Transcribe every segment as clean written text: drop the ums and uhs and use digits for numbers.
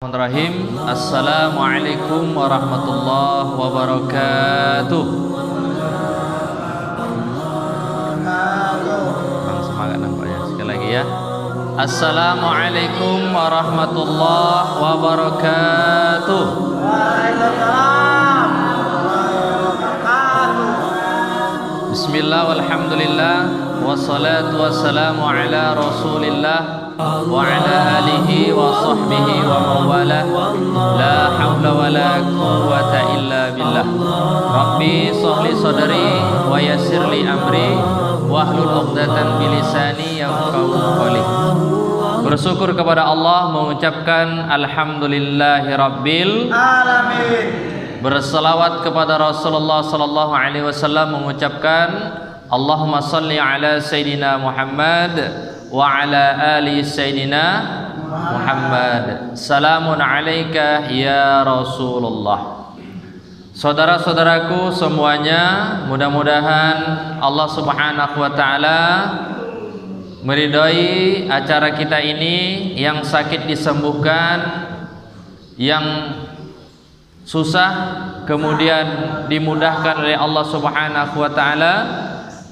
Bismillahirrahmanirrahim. Assalamualaikum warahmatullahi wabarakatuh. Bang semangat nampaknya. Sekali lagi ya. Assalamualaikum warahmatullahi wabarakatuh. Bismillah walhamdulillah wassalatu wassalamu ala rasulillah wa ala alihi wa sahbihi wa mawala la hawla wa la quwwata illa billah. Rabbi sholli sadri wa yassir li amri wahlul 'uqdatam bilisani yafqahu qawli. Bersyukur kepada Allah, mengucapkan alhamdulillahi rabbil alamin. Berselawat kepada Rasulullah sallallahu alaihi wasallam, mengucapkan Allahumma salli ala Sayyidina Muhammad wa ala ali Sayyidina Muhammad. Salamun alaika ya Rasulullah. Saudara-saudaraku semuanya, mudah-mudahan Allah Subhanahu wa taala meridhai acara kita ini. Yang sakit disembuhkan, yang susah kemudian dimudahkan oleh Allah Subhanahu wa taala,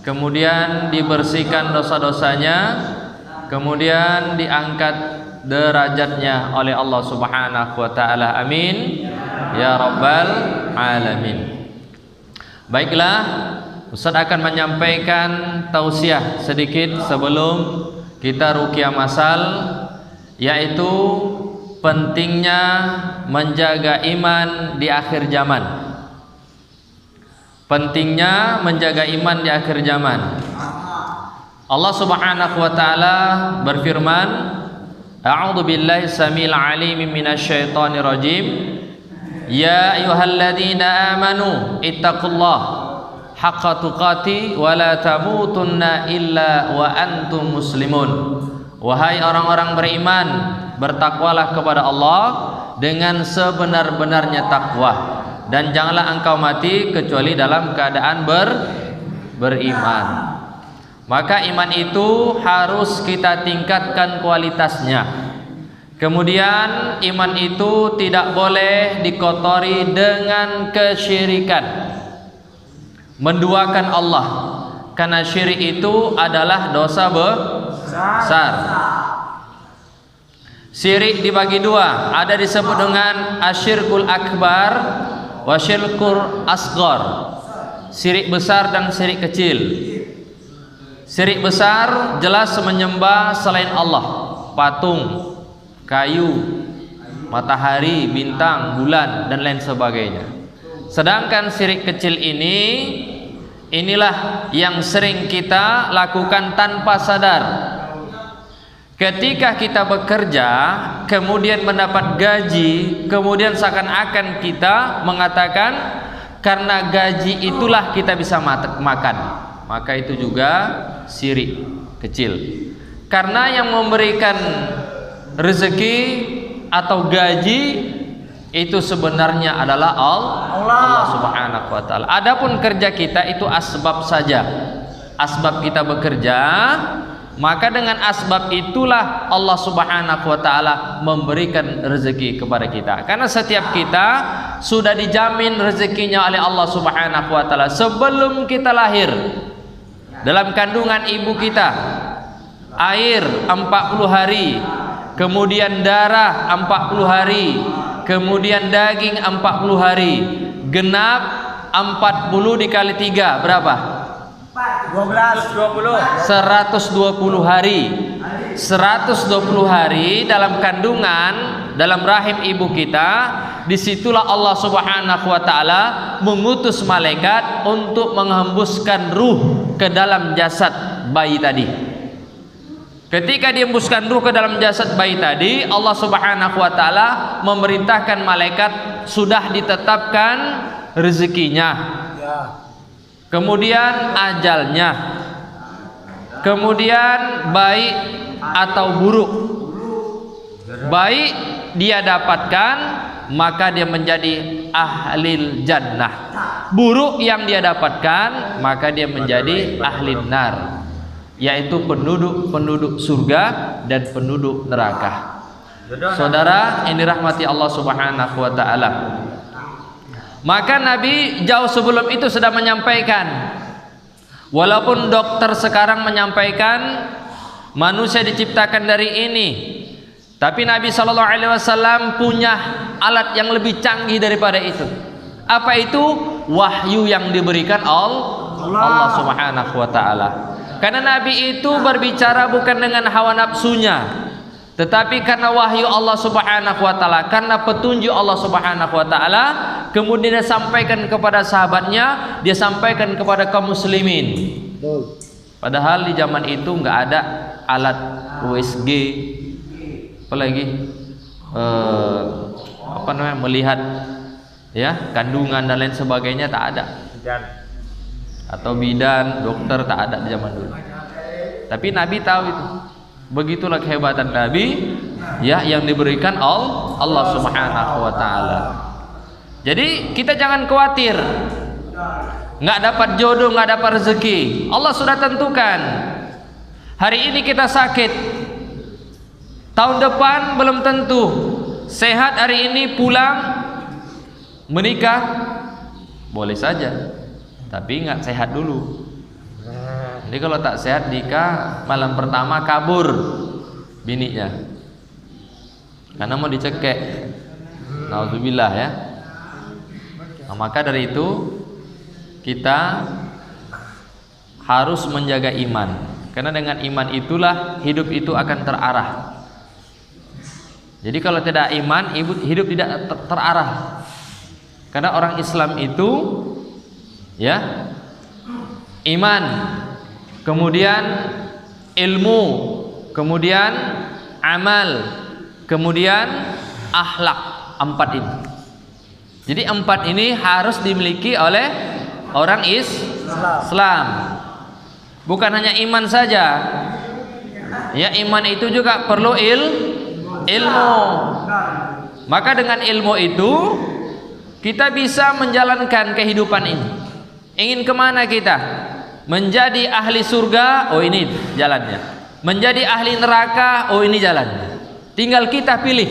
kemudian dibersihkan dosa-dosanya, kemudian diangkat derajatnya oleh Allah Subhanahu wa taala. Amin ya rabbal alamin. Baiklah, Ustaz akan menyampaikan tausiah sedikit sebelum kita ruqyah masal, yaitu pentingnya menjaga iman di akhir zaman. Pentingnya menjaga iman di akhir zaman. Allah Subhanahu wa taala berfirman, A'udzu billahi samil alim minasyaitonir rajim. Ya ayyuhalladzina amanu ittaqullaha haqqa tuqati wa la tamutunna illa wa antum muslimun. Wahai orang-orang beriman, bertakwalah kepada Allah dengan sebenar-benarnya takwa, dan janganlah engkau mati kecuali dalam keadaan beriman. Maka iman itu harus kita tingkatkan kualitasnya. Kemudian iman itu tidak boleh dikotori dengan kesyirikan, menduakan Allah, karena syirik itu adalah dosa besar. Syirik dibagi dua, ada disebut dengan asyirkul akbar wa syirkul asghar. Syirik besar dan syirik kecil. Syirik besar jelas menyembah selain Allah, patung, kayu, matahari, bintang, bulan dan lain sebagainya. Sedangkan syirik kecil inilah yang sering kita lakukan tanpa sadar. Ketika kita bekerja, kemudian mendapat gaji, kemudian seakan-akan kita mengatakan karena gaji itulah kita bisa makan. Maka itu juga syirik kecil. Karena yang memberikan rezeki atau gaji itu sebenarnya adalah Allah Subhanahu wa taala. Adapun kerja kita itu asbab saja. Asbab kita bekerja, maka dengan asbab itulah Allah Subhanahu wa taala memberikan rezeki kepada kita. Karena setiap kita sudah dijamin rezekinya oleh Allah Subhanahu wa taala sebelum kita lahir. Dalam kandungan ibu kita, air 40 hari, kemudian darah 40 hari, kemudian daging 40 hari. Genap 40 dikali 3 berapa? 120 hari. 120 hari dalam kandungan, dalam rahim ibu kita. Disitulah Allah Subhanahu wa ta'ala mengutus malaikat untuk menghembuskan ruh ke dalam jasad bayi tadi. Ketika dihembuskan ruh ke dalam jasad bayi tadi, Allah Subhanahu wa ta'ala memerintahkan malaikat, sudah ditetapkan rezekinya, kemudian ajalnya, kemudian baik atau buruk. Baik dia dapatkan, maka dia menjadi ahlil jannah. Buruk yang dia dapatkan, maka dia menjadi ahlin nar, yaitu penduduk surga dan penduduk neraka. Saudara, ini rahmati Allah Subhanahu wa taala. Maka Nabi jauh sebelum itu sudah menyampaikan, walaupun dokter sekarang menyampaikan manusia diciptakan dari ini, tapi Nabi Shallallahu Alaihi Wasallam punya alat yang lebih canggih daripada itu. Apa itu? Wahyu yang diberikan Allah Subhanahu wa taala. Karena Nabi itu berbicara bukan dengan hawa nafsunya, tetapi karena wahyu Allah Subhanahu wa taala, karena petunjuk Allah Subhanahu wa taala, kemudian dia sampaikan kepada sahabatnya, dia sampaikan kepada kaum muslimin. Padahal di zaman itu nggak ada alat USG, apalagi melihat ya kandungan dan lain sebagainya, tak ada. Atau bidan, dokter, tak ada di zaman dulu. Tapi Nabi tahu itu. Begitulah kehebatan Nabi ya, yang diberikan Allah Subhanahu wa taala. Jadi kita jangan khawatir nggak dapat jodoh, nggak dapat rezeki. Allah sudah tentukan. Hari ini kita sakit, tahun depan belum tentu. Sehat hari ini pulang menikah boleh saja, tapi ingat sehat dulu. Jadi kalau tak sehat nikah, malam pertama kabur bininya karena mau dicekek. Nauzubillah ya. Nah, maka dari itu kita harus menjaga iman, karena dengan iman itulah hidup itu akan terarah. Jadi kalau tidak iman, hidup tidak terarah. Karena orang Islam itu ya, iman, kemudian ilmu, kemudian amal, kemudian akhlak. 4 ini. Jadi 4 ini harus dimiliki oleh orang Islam. Bukan hanya iman saja. Ya, iman itu juga perlu ilmu. Maka dengan ilmu itu kita bisa menjalankan kehidupan ini. Ingin kemana kita? Menjadi ahli surga, oh ini jalannya. Menjadi ahli neraka, oh ini jalannya. Tinggal kita pilih.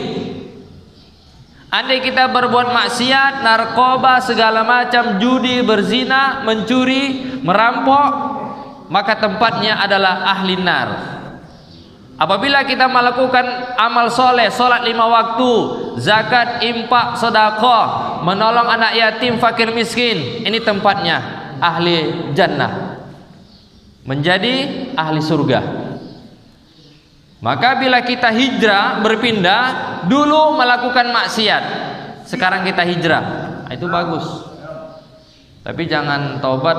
Andai kita berbuat maksiat, narkoba, segala macam, judi, berzina, mencuri, merampok, maka tempatnya adalah ahli nar. Apabila kita melakukan amal soleh, solat 5 waktu, zakat, infak, sedekah, menolong anak yatim, fakir miskin, ini tempatnya ahli jannah, menjadi ahli surga. Maka bila kita hijrah, berpindah, dulu melakukan maksiat, sekarang kita hijrah, itu bagus. Tapi jangan tobat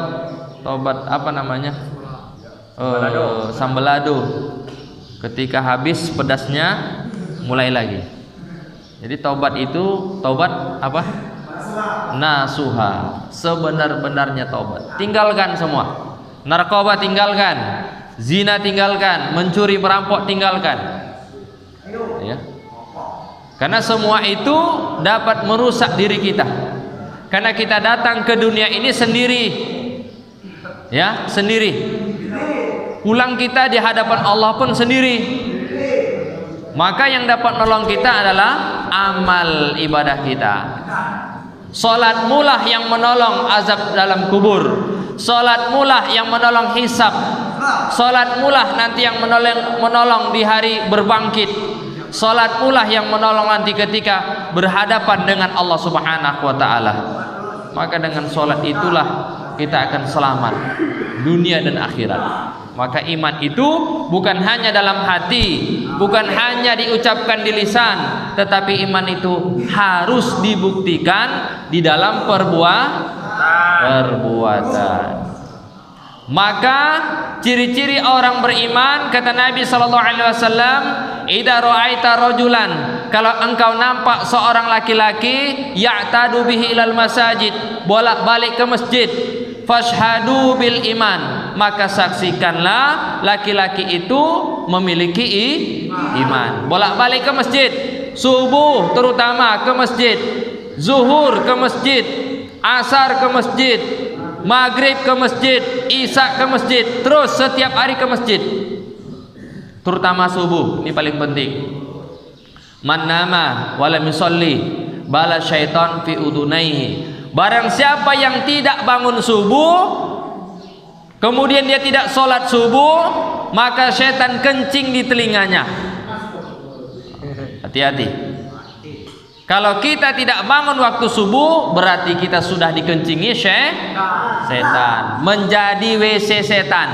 sambalado. Ketika habis pedasnya mulai lagi. Jadi taubat itu taubat apa? Nasuha, sebenar-benarnya taubat. Tinggalkan semua. Narkoba tinggalkan, zina tinggalkan, mencuri, merampok tinggalkan. Ya. Karena semua itu dapat merusak diri kita. Karena kita datang ke dunia ini sendiri. Ya, sendiri. Pulang kita di hadapan Allah pun sendiri. Maka yang dapat menolong kita adalah amal ibadah kita. Salat mulah yang menolong azab dalam kubur. Salat mulah yang menolong hisab. Salat mulah nanti yang menolong di hari berbangkit. Salat mulah yang menolong nanti ketika berhadapan dengan Allah Subhanahu wa taala. Maka dengan salat itulah kita akan selamat dunia dan akhirat. Maka iman itu bukan hanya dalam hati, bukan hanya diucapkan di lisan, tetapi iman itu harus dibuktikan di dalam perbuatan. Maka ciri-ciri orang beriman, kata Nabi sallallahu alaihi wasallam, "Idza ra'aita rajulan," kalau engkau nampak seorang laki-laki, ya'tadu bihi ilal masajid, bolak-balik ke masjid, fashhadu bil iman, maka saksikanlah laki-laki itu memiliki iman. Bolak-balik ke masjid, subuh terutama ke masjid, zuhur ke masjid, asar ke masjid, maghrib ke masjid, isya ke masjid, terus setiap hari ke masjid. Terutama subuh, ini paling penting. Man nama wa lam yusalli bala syaitan fi udunaihi. Barang siapa yang tidak bangun subuh kemudian dia tidak sholat subuh, maka syaitan kencing di telinganya. Hati-hati. Kalau kita tidak bangun waktu subuh, berarti kita sudah dikencingi setan, menjadi WC setan.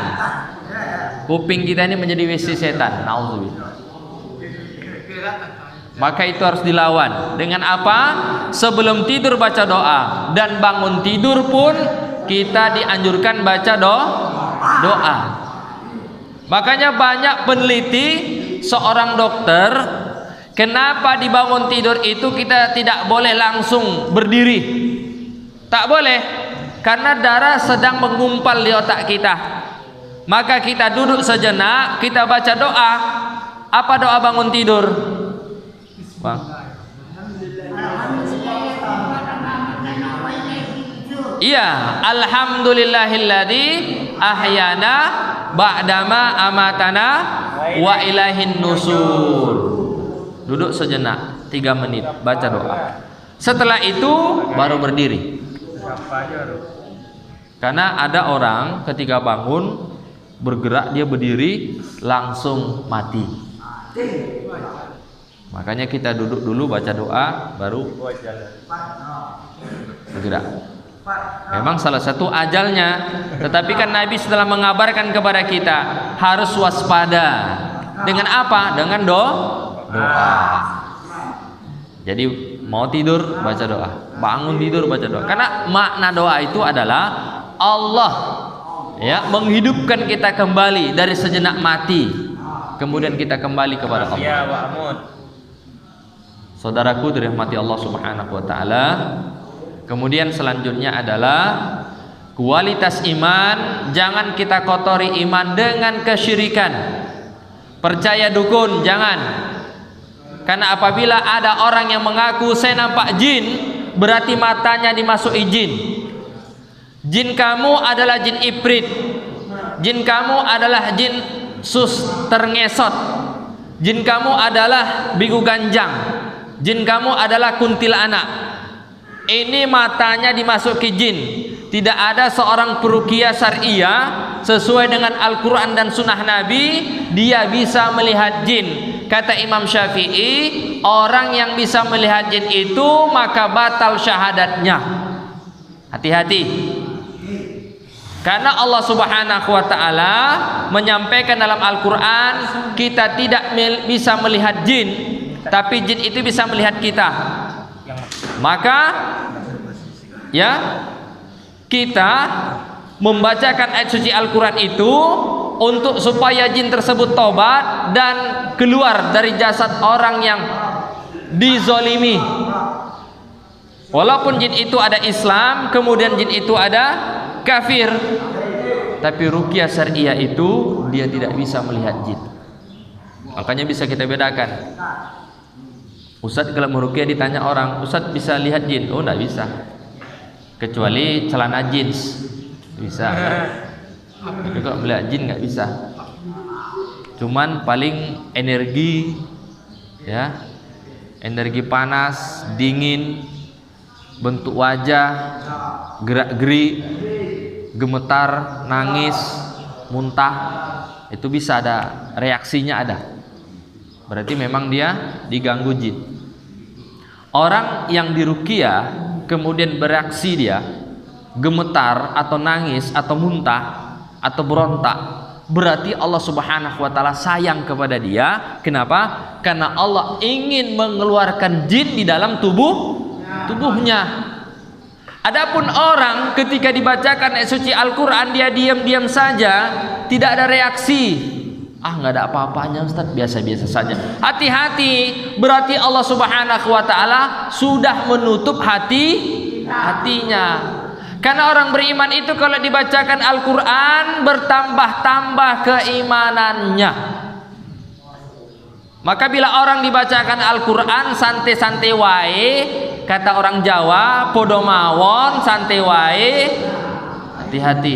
Kuping kita ini menjadi WC setan. Nauzubillah. Maka itu harus dilawan. Dengan apa? Sebelum tidur baca doa, dan bangun tidur pun kita dianjurkan baca doa. Makanya banyak peneliti, seorang dokter, kenapa di bangun tidur itu kita tidak boleh langsung berdiri? Tak boleh, karena darah sedang menggumpal di otak kita. Maka kita duduk sejenak, kita baca doa. Apa doa bangun tidur? Bang. Iya, alhamdulillahilladzi ahyana ba'dama amatana wa ilaihin nusur. Duduk sejenak 3 menit, baca doa. Setelah itu baru berdiri. Karena ada orang ketika bangun bergerak, dia berdiri langsung mati. Makanya kita duduk dulu baca doa baru bergerak. Memang salah satu ajalnya, tetapi kan Nabi setelah mengabarkan kepada kita harus waspada. Dengan apa? Dengan doa. Jadi mau tidur baca doa, bangun tidur baca doa. Karena makna doa itu adalah Allah ya menghidupkan kita kembali dari sejenak mati, kemudian kita kembali kepada Allah. Saudaraku dirahmati Allah Subhanahu wa taala. Kemudian selanjutnya adalah kualitas iman. Jangan kita kotori iman dengan kesyirikan. Percaya dukun jangan. Karena apabila ada orang yang mengaku saya nampak jin, berarti matanya dimasuki jin. Jin kamu adalah jin ifrit. Jin kamu adalah jin sus terngesot. Jin kamu adalah bigu ganjang. Jin kamu adalah kuntilanak. Ini matanya dimasuki jin. Tidak ada seorang peruqyah syariah sesuai dengan Al-Quran dan Sunnah Nabi dia bisa melihat jin. Kata Imam Syafi'i, orang yang bisa melihat jin itu maka batal syahadatnya. Hati-hati. Karena Allah Subhanahu wa taala menyampaikan dalam Al-Quran kita tidak bisa melihat jin, tapi jin itu bisa melihat kita. Maka ya kita membacakan ayat suci Al-Quran itu untuk supaya jin tersebut tobat dan keluar dari jasad orang yang dizolimi. Walaupun jin itu ada Islam, kemudian jin itu ada kafir, tapi ruqyah syariah itu dia tidak bisa melihat jin. Makanya bisa kita bedakan. Ustadz kalau meruqyah ditanya orang, Ustadz bisa lihat jin? Oh enggak bisa, kecuali celana jeans bisa. Tapi kalau melihat jin nggak bisa. Cuman paling energi ya, energi panas, dingin, bentuk wajah, gerak-gerik, gemetar, nangis, muntah, itu bisa ada reaksinya ada. Berarti memang dia diganggu jin. Orang yang diruqyah kemudian bereaksi dia gemetar atau nangis atau muntah atau berontak, berarti Allah Subhanahu wa taala sayang kepada dia. Kenapa? Karena Allah ingin mengeluarkan jin di dalam tubuhnya. Adapun orang ketika dibacakan ayat suci Al-Quran dia diam-diam saja, tidak ada reaksi. Nggak ada apa-apanya Ustaz, biasa-biasa saja. Hati-hati, berarti Allah Subhanahu wa taala sudah menutup hatinya. Karena orang beriman itu kalau dibacakan Al-Quran bertambah-tambah keimanannya. Maka bila orang dibacakan Al-Quran santai-santai wae, kata orang Jawa, podo mawon santai wae, hati-hati.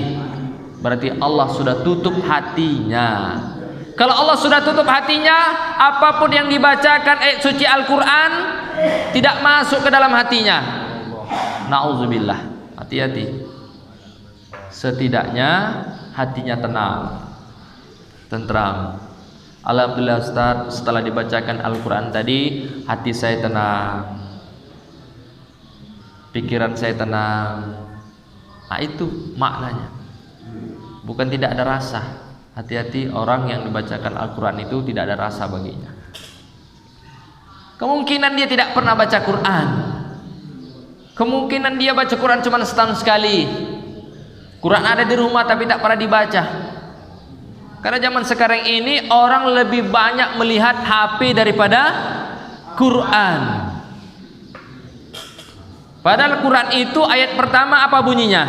Berarti Allah sudah tutup hatinya. Kalau Allah sudah tutup hatinya, apapun yang dibacakan ayat suci Al-Quran tidak masuk ke dalam hatinya. Na'udzubillah. Hati-hati. Setidaknya hatinya tenang, tentram. Alhamdulillah Ustaz, setelah dibacakan Al-Quran tadi, hati saya tenang, pikiran saya tenang. Nah itu maknanya. Bukan tidak ada rasa. Hati-hati orang yang dibacakan Al-Quran itu tidak ada rasa baginya. Kemungkinan dia tidak pernah baca Quran. Kemungkinan dia baca Quran cuma setahun sekali. Quran ada di rumah tapi tak pernah dibaca. Karena zaman sekarang ini orang lebih banyak melihat HP daripada Quran. Padahal Quran itu ayat pertama apa bunyinya?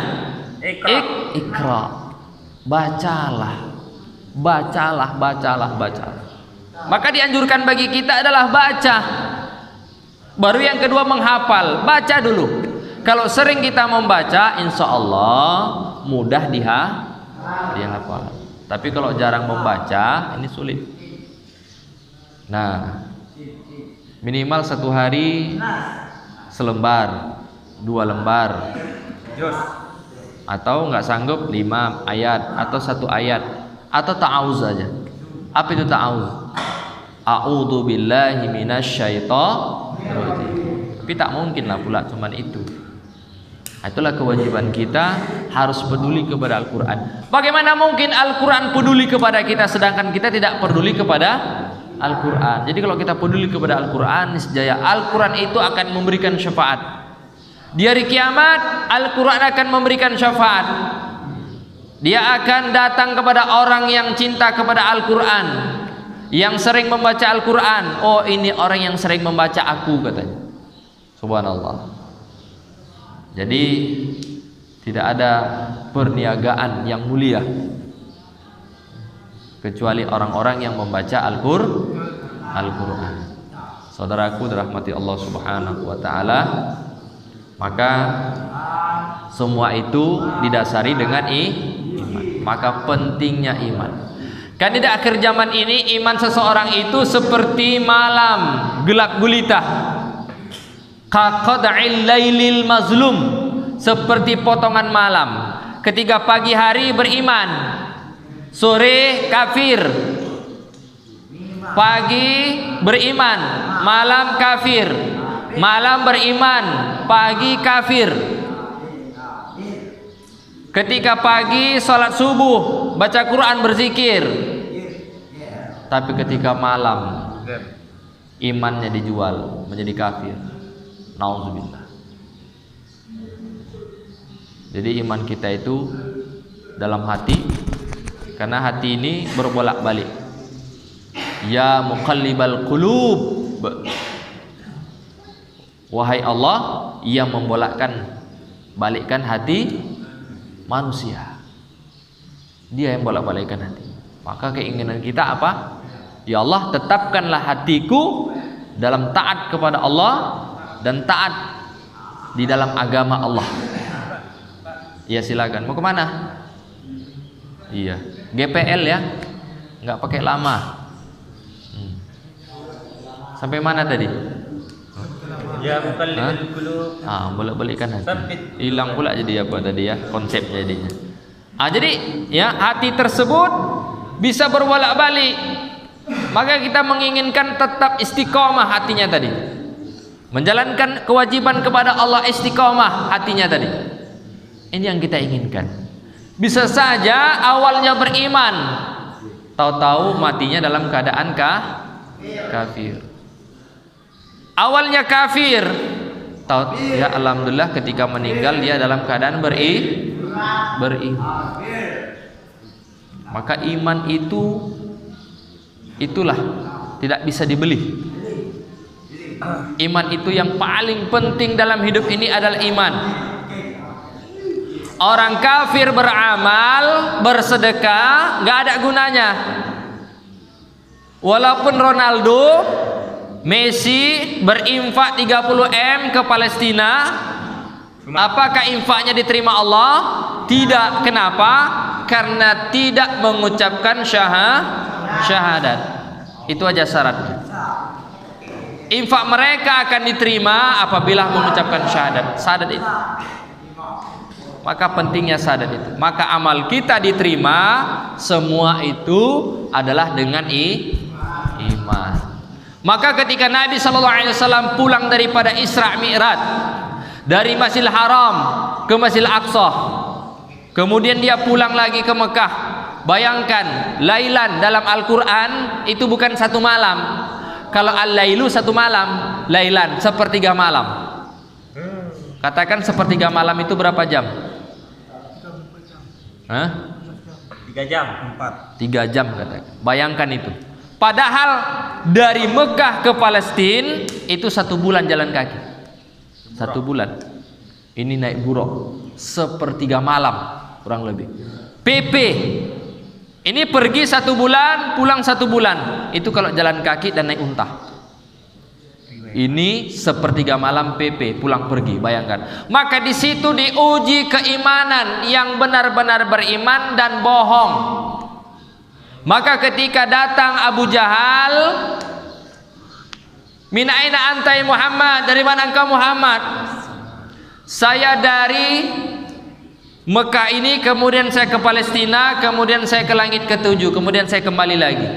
Iqra. Bacalah. Bacalah, bacalah, bacalah. Maka dianjurkan bagi kita adalah baca. Baru yang kedua menghafal. Baca dulu. Kalau sering kita membaca, insya Allah mudah dihafal. Tapi kalau jarang membaca, ini sulit. Nah, minimal satu hari selembar, 2 lembar, atau nggak sanggup 5 ayat atau 1 ayat, atau ta'awuz aja. Apa itu ta'awuz? A'udzu billahi minasyaitonir rajim. Tapi tak mungkin lah pula cuman itu. Itulah kewajiban kita, harus peduli kepada Al-Quran. Bagaimana mungkin Al-Quran peduli kepada kita sedangkan kita tidak peduli kepada Al-Quran? Jadi kalau kita peduli kepada Al-Quran, niscaya Al-Quran itu akan memberikan syafaat. Di hari kiamat Al-Quran akan memberikan syafaat. Dia akan datang kepada orang yang cinta kepada Al-Quran, yang sering membaca Al-Quran. Oh, ini orang yang sering membaca aku, katanya. Subhanallah. Jadi tidak ada perniagaan yang mulia kecuali orang-orang yang membaca Al-Quran. Saudaraku dirahmati Allah Subhanahu wa taala, maka semua itu didasari dengan iman. Maka pentingnya iman. Kan di akhir zaman ini iman seseorang itu seperti malam gelap gulita. Kaqad'il lailil mazlum, seperti potongan malam. Ketika pagi hari beriman, sore kafir. Pagi beriman, malam kafir. Malam beriman, pagi kafir. Ketika pagi sholat subuh, baca Quran, berzikir. Tapi ketika malam imannya dijual menjadi kafir. Nauzubillah. Jadi iman kita itu dalam hati, karena hati ini berbolak-balik. Ya muqallibal qulub, wahai Allah yang membolak-balikkan hati manusia. Dia yang bolak-balikkan hati. Maka keinginan kita apa? Ya Allah, tetapkanlah hatiku dalam taat kepada Allah dan taat di dalam agama Allah. Ya silakan. Mau kemana? Iya. GPL ya, nggak pakai lama. Sampai mana tadi? Ya muqallibal qulub. Bolak-balikkan hati. Hilang pula jadi apa tadi ya? Konsep jadinya. Jadi ya hati tersebut bisa berbolak-balik. Maka kita menginginkan tetap istiqomah hatinya tadi. Menjalankan kewajiban kepada Allah, istiqomah hatinya tadi. Ini yang kita inginkan. Bisa saja awalnya beriman, tahu-tahu matinya dalam keadaan kafir. Awalnya kafir, tahu ya alhamdulillah ketika meninggal dia dalam keadaan beriman. Maka iman itulah tidak bisa dibeli. Iman itu yang paling penting dalam hidup ini adalah iman. Orang kafir beramal, bersedekah, nggak ada gunanya. Walaupun Ronaldo, Messi berinfak 30 M ke Palestina, apakah infaknya diterima Allah? Tidak. Kenapa? karena tidak mengucapkan syahadat. Itu aja syaratnya. Infak mereka akan diterima apabila mengucapkan syahadat itu. Maka pentingnya syahadat itu. Maka amal kita diterima, semua itu adalah dengan iman. Maka ketika Nabi SAW pulang daripada Isra Mi'raj, dari Masjidil Haram ke Masjidil Aqsa, kemudian dia pulang lagi ke Mekah. Bayangkan, lailan dalam Al-Quran itu bukan satu malam. Kalau al-lailu satu malam, lailan sepertiga malam. Katakan sepertiga malam itu berapa jam? 3 jam, 4. 3 jam katakan. Bayangkan itu. Padahal dari Mekah ke Palestina itu 1 bulan jalan kaki. 1 bulan. Ini naik buruk sepertiga malam kurang lebih. PP. Ini pergi 1 bulan, pulang 1 bulan. Itu kalau jalan kaki dan naik unta. Ini sepertiga malam PP, pulang pergi, bayangkan. Maka di situ diuji keimanan yang benar-benar beriman dan bohong. Maka ketika datang Abu Jahal, min aina antai Muhammad, dari mana engkau Muhammad? Saya dari Mekah ini, kemudian saya ke Palestina, kemudian saya ke langit ke-7, kemudian saya kembali lagi.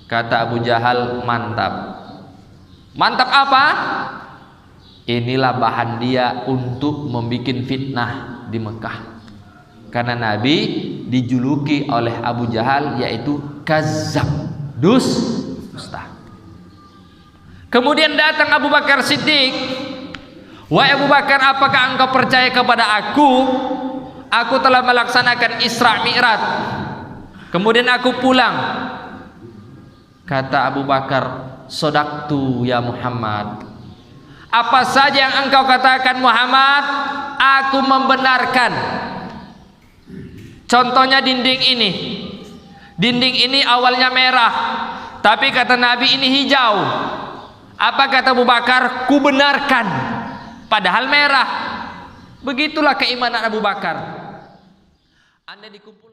Kata Abu Jahal, mantap. Mantap apa? Inilah bahan dia untuk membuat fitnah di Mekah. Karena Nabi dijuluki oleh Abu Jahal yaitu kazzab, dusta. Kemudian datang Abu Bakar Siddiq. Wahai Abu Bakar, apakah engkau percaya kepada aku? Aku telah melaksanakan Isra Mi'raj. Kemudian aku pulang. Kata Abu Bakar, sodaktu ya Muhammad. Apa saja yang engkau katakan Muhammad, aku membenarkan. Contohnya dinding ini. Dinding ini awalnya merah, tapi kata Nabi ini hijau. Apa kata Abu Bakar? Ku benarkan, padahal merah. Begitulah keimanan Abu Bakar. Anda dikumpul